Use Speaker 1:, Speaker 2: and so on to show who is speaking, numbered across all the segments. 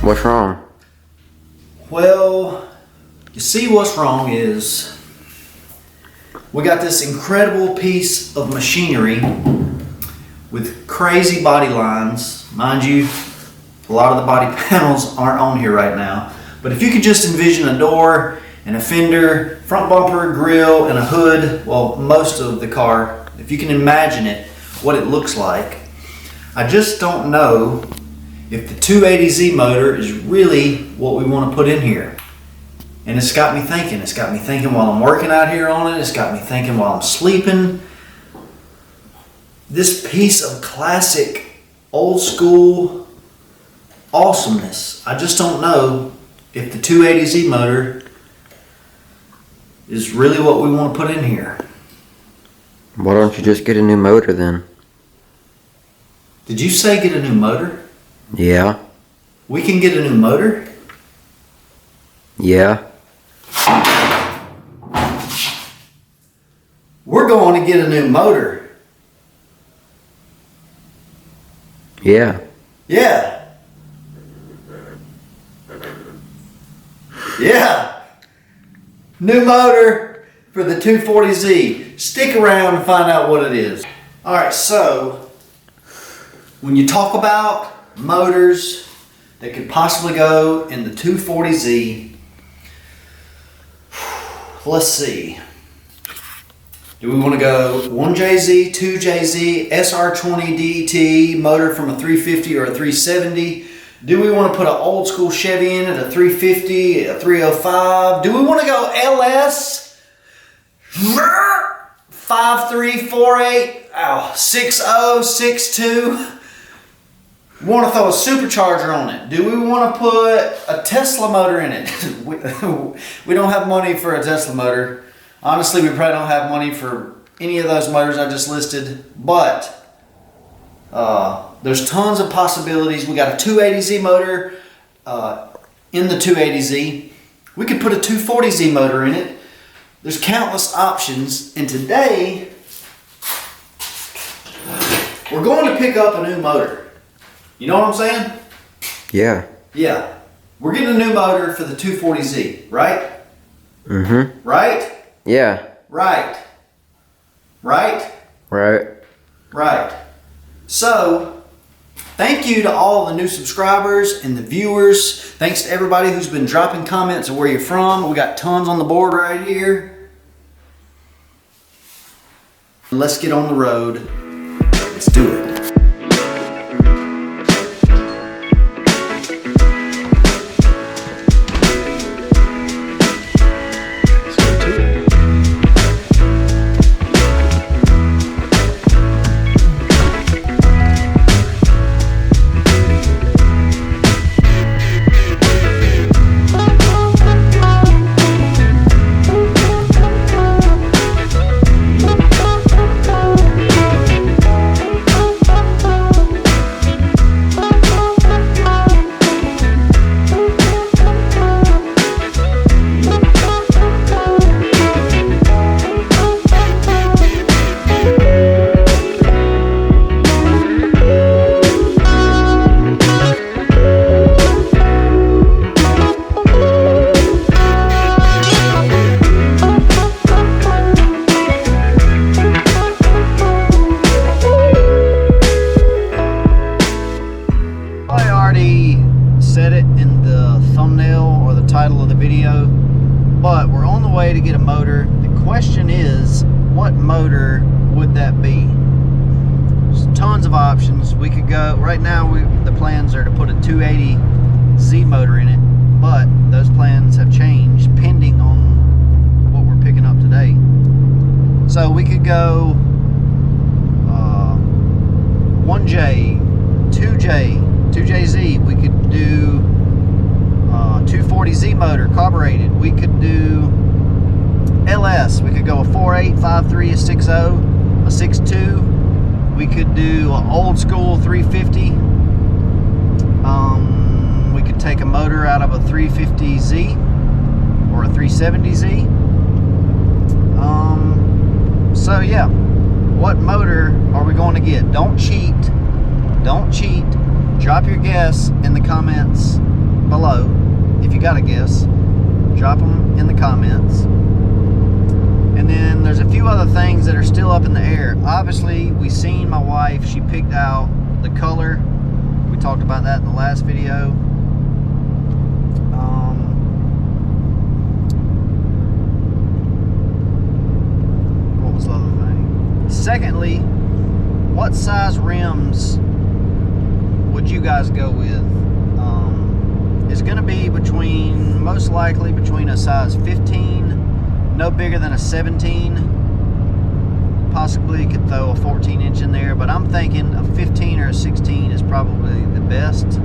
Speaker 1: What's wrong?
Speaker 2: Well, you see what's wrong is we got this incredible piece of machinery with crazy body lines. Mind you, a lot of the body panels aren't on here right now. But if you could just envision a door and a fender, front bumper, grille, and a hood, well, most of the car, if you can imagine it, what it looks like. I just don't know if the 280Z motor is really what we want to put in here. And it's got me thinking. It's got me thinking while I'm working out here on it. It's got me thinking while I'm sleeping. This piece of classic, old school awesomeness. I just don't know if the 280Z motor is really what we want to put in here.
Speaker 1: Why don't you just get a new motor then?
Speaker 2: Did you say get a new motor?
Speaker 1: Yeah.
Speaker 2: We can get a new motor?
Speaker 1: Yeah.
Speaker 2: We're going to get a new motor.
Speaker 1: Yeah.
Speaker 2: Yeah. Yeah. New motor for the 240Z. Stick around and find out what it is. Alright, so when you talk about motors that could possibly go in the 240Z, let's see. Do we want to go 1JZ, 2JZ, SR20 DET, motor from a 350 or a 370? Do we want to put an old school Chevy in it, a 350, a 305? Do we want to go LS? 5348, 60, 62? Want to throw a supercharger on it? Do we want to put a Tesla motor in it? We don't have money for a Tesla motor. Honestly, we probably don't have money for any of those motors I just listed, but there's tons of possibilities. We got a 280Z motor in the 280Z. We could put a 240Z motor in it. There's countless options, and today we're going to pick up a new motor. You know what I'm saying?
Speaker 1: Yeah.
Speaker 2: Yeah. We're getting a new motor for the 240Z, right?
Speaker 1: Mm-hmm.
Speaker 2: Right?
Speaker 1: Yeah.
Speaker 2: Right. Right?
Speaker 1: Right.
Speaker 2: Right. So, thank you to all the new subscribers and the viewers. Thanks to everybody who's been dropping comments of where you're from. We got tons on the board right here. Let's get on the road. Let's do it. Said it in the thumbnail or the title of the video, but we're on the way to get a motor. The question is, what motor would that be? There's tons of options. We could go, right now the plans are to put a 280Z motor in it, but those plans have changed pending on what we're picking up today. So we could go 1J, 2JZ. We could do 240Z motor, carbureted. We could do LS. We could go a 48, 53, a 60, a 62. We could do an old school 350. We could take a motor out of a 350Z or a 370Z. So yeah, what motor are we going to get? Don't cheat. Don't cheat. Drop your guess in the comments below. If you got a guess, drop them in the comments. And then there's a few other things that are still up in the air. Obviously, we seen my wife. She picked out the color. We talked about that in the last video. What was the other thing? Secondly, what size rims would you guys go with? It's going to be between, most likely between a size 15, no bigger than a 17. Possibly could throw a 14-inch in there, but I'm thinking a 15 or a 16 is probably the best.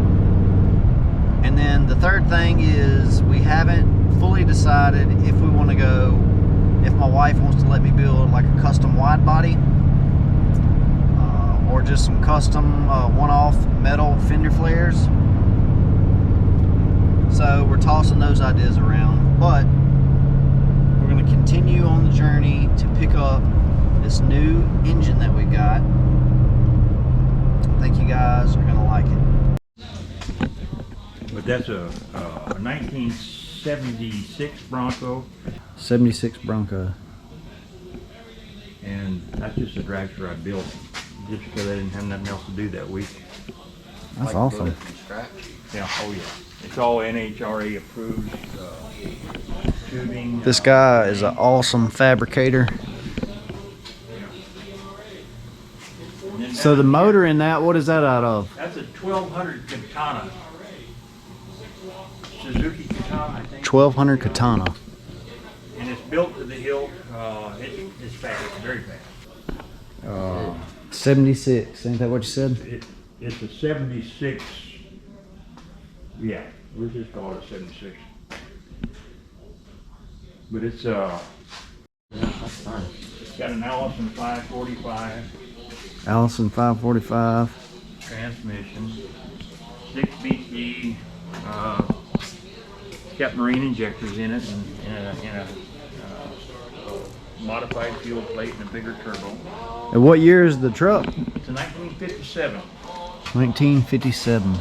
Speaker 2: And then the third thing is we haven't fully decided if we want to go, if my wife wants to let me build like a custom wide body or just some custom one-off metal fender flares. So we're tossing those ideas around, but we're going to continue on the journey to pick up this new engine that we got. I think you guys are going to like it.
Speaker 3: But that's a 1976 Bronco.
Speaker 2: 76 Bronco.
Speaker 3: And that's just a dragster I built just because I didn't have nothing else to do that week.
Speaker 2: That's awesome.
Speaker 3: Yeah, oh yeah. It's all NHRA approved tubing.
Speaker 2: This guy is an awesome fabricator. So the motor in that, what is that out of?
Speaker 3: That's a 1200 Katana. Suzuki Katana, I think.
Speaker 2: 1200 Katana.
Speaker 3: And it's built to the hilt. It's fast, very fast.
Speaker 2: 76, ain't that what you said?
Speaker 3: It's a 76. Yeah, we'll just call it a 76. But it's
Speaker 1: That's nice.
Speaker 3: it's got an Allison 545
Speaker 2: Allison 545.
Speaker 3: transmission, 6 BT. It's got marine injectors in it, and in a modified fuel plate and a bigger turbo.
Speaker 2: And what year is the truck?
Speaker 3: It's a 1957.
Speaker 2: 1957.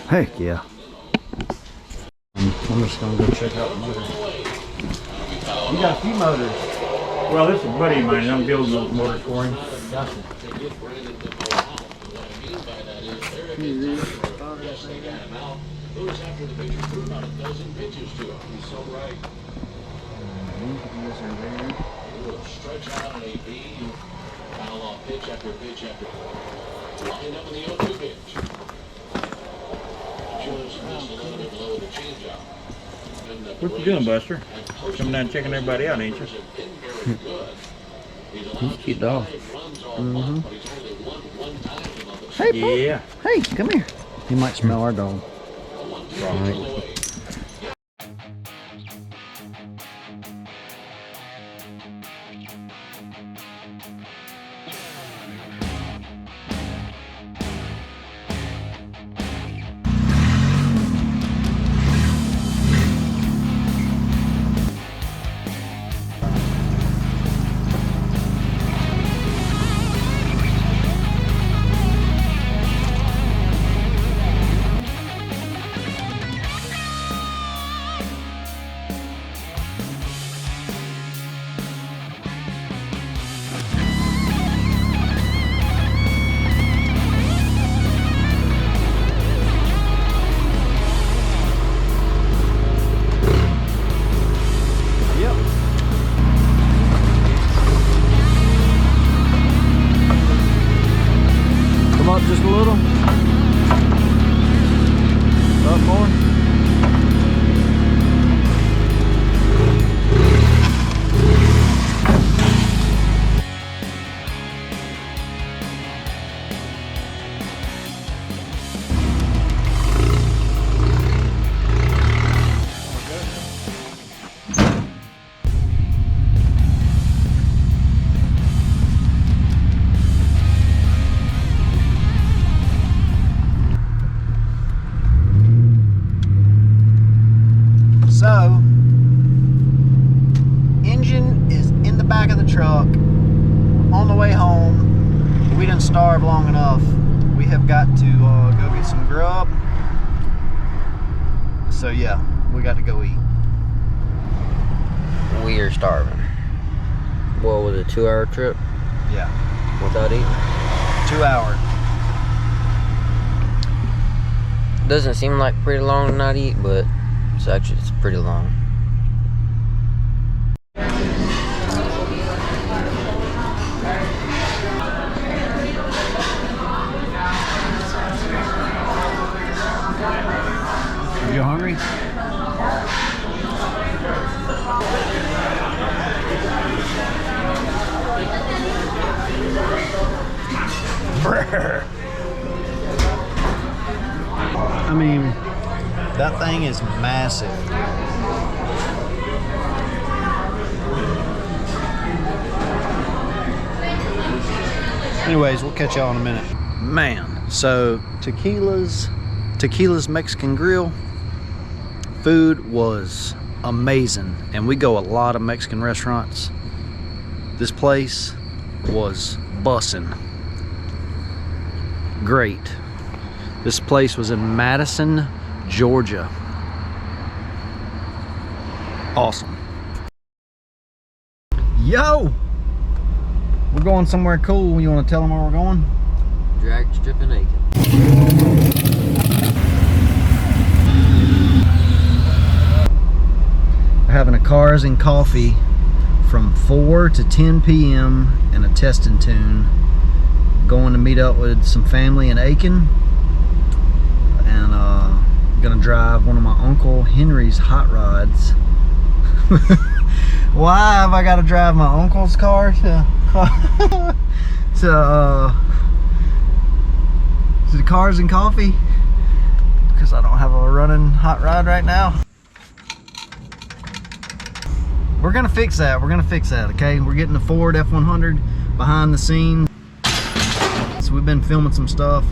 Speaker 2: Heck yeah. I'm just gonna go check out the motor. You got a few motors.
Speaker 3: Well, this is a buddy of mine. I'm building those motors for him.
Speaker 2: Gotcha.
Speaker 4: Stretch out an AB, foul off pitch after pitch after lined up in the 0-2 pitch. Just a little bit below the changeup.
Speaker 3: What you doing, Buster? Coming down checking everybody out, ain't you?
Speaker 2: He's a cute dog. Mm-hmm. Hey, Pop.
Speaker 3: Yeah.
Speaker 2: Hey, come here. He might smell our dog.
Speaker 3: Right.
Speaker 2: Up just a little. Up more. So, engine is in the back of the truck. On the way home, we didn't starve long enough. we have got to go get some grub. So yeah, we got to go eat.
Speaker 1: We are starving. What was it, 2-hour trip
Speaker 2: Yeah,
Speaker 1: without eating?
Speaker 2: 2 hour.
Speaker 1: Doesn't seem like pretty long to not eat, but it's pretty long.
Speaker 2: Are you hungry? I mean, that thing is massive. Anyways, we'll catch y'all in a minute. Man, so Tequila's Mexican Grill food was amazing, and we go a lot of Mexican restaurants. This place was bussin'. Great. This place was in Madison, Georgia. Awesome. Yo! We're going somewhere cool. You want to tell them where we're going?
Speaker 1: Dragstrip in Aiken.
Speaker 2: We're having a cars and coffee from 4 to 10 p.m. and a testing tune. Going to meet up with some family in Aiken, and gonna drive one of my Uncle Henry's hot rods. Why have I got to drive my uncle's car to the cars and coffee? Because I don't have a running hot rod right now. We're gonna fix that. We're gonna fix that. Okay, we're getting the Ford F100 behind the scenes. So we've been filming some stuff.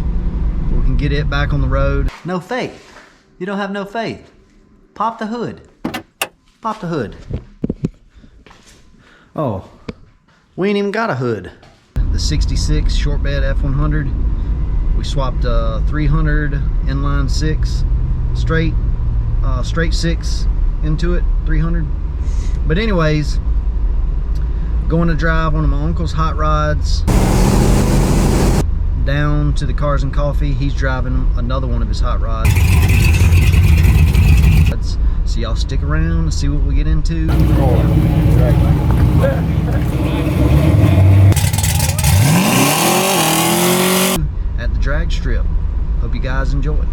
Speaker 2: We can get it back on the road. No faith. You don't have no faith. Pop the hood. Pop the hood. Oh, we ain't even got a hood. The 66 short bed F100. We swapped 300 inline 6 straight 6 into it, 300. But anyways, going to drive one of my uncle's hot rods down to the Cars and Coffee. He's driving another one of his hot rods. So y'all stick around and see what we get into. At the drag strip. Hope you guys enjoy.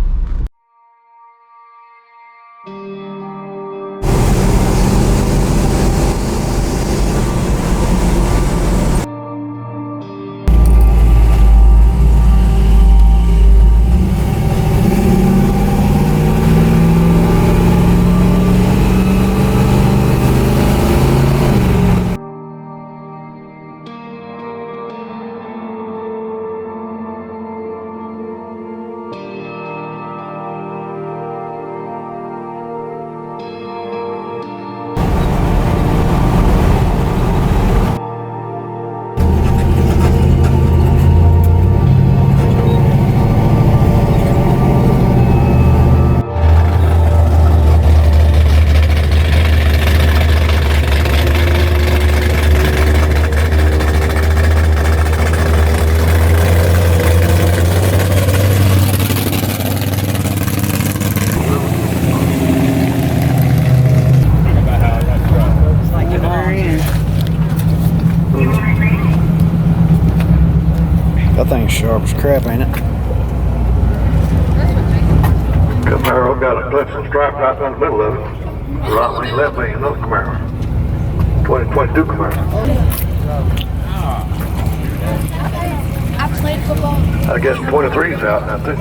Speaker 2: That thing's sharp as crap, ain't it?
Speaker 5: Camaro got a Datsun stripe right down the middle of it. Right lane, left lane, another Camaro. 2022 Camaro.
Speaker 6: I played football.
Speaker 5: I guess 23's out now too.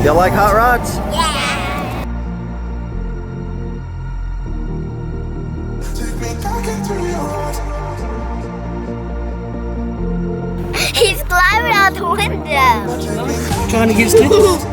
Speaker 2: Y'all like hot rods?
Speaker 6: He's climbing out the window.
Speaker 7: Trying to get stickers.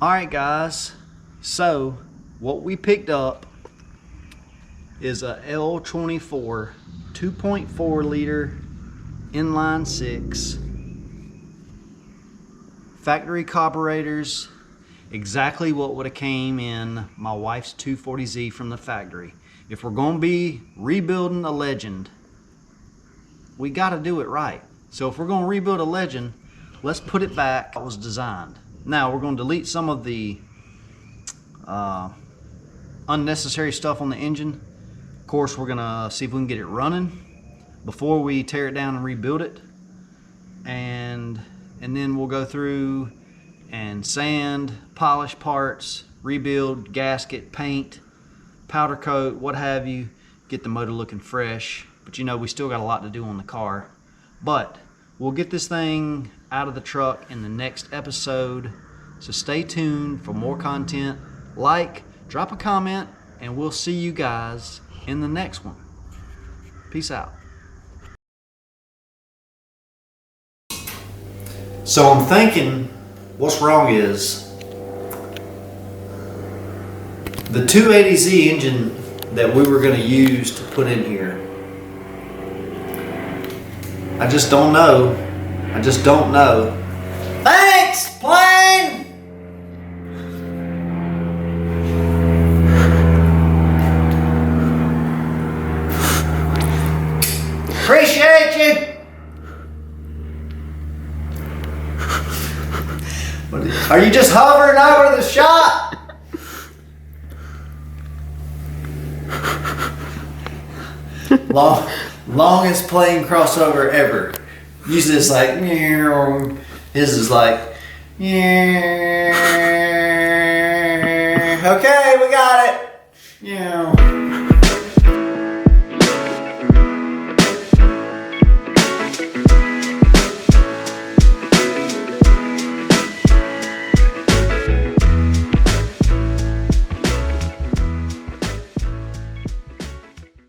Speaker 2: Alright guys, so what we picked up is a L24 2.4 liter inline 6 factory carburetors, exactly what would have came in my wife's 240Z from the factory. If we're going to be rebuilding a Legend, we got to do it right. So if we're going to rebuild a Legend, let's put it back how it was designed. Now we're going to delete some of the unnecessary stuff on the engine. Of course, we're going to see if we can get it running before we tear it down and rebuild it. And then we'll go through and sand, polish parts, rebuild, gasket, paint, powder coat, what have you, get the motor looking fresh. But you know, we still got a lot to do on the car. But we'll get this thing out of the truck in the next episode. So stay tuned for more content. Like, drop a comment, and we'll see you guys in the next one. Peace out. So I'm thinking what's wrong is the 280Z engine that we were going to use to put in here. I just don't know. I just don't know. Thanks, plane! Appreciate you! Are you just hovering over the shop? Longest plane crossover ever. Usually it's like, his is like,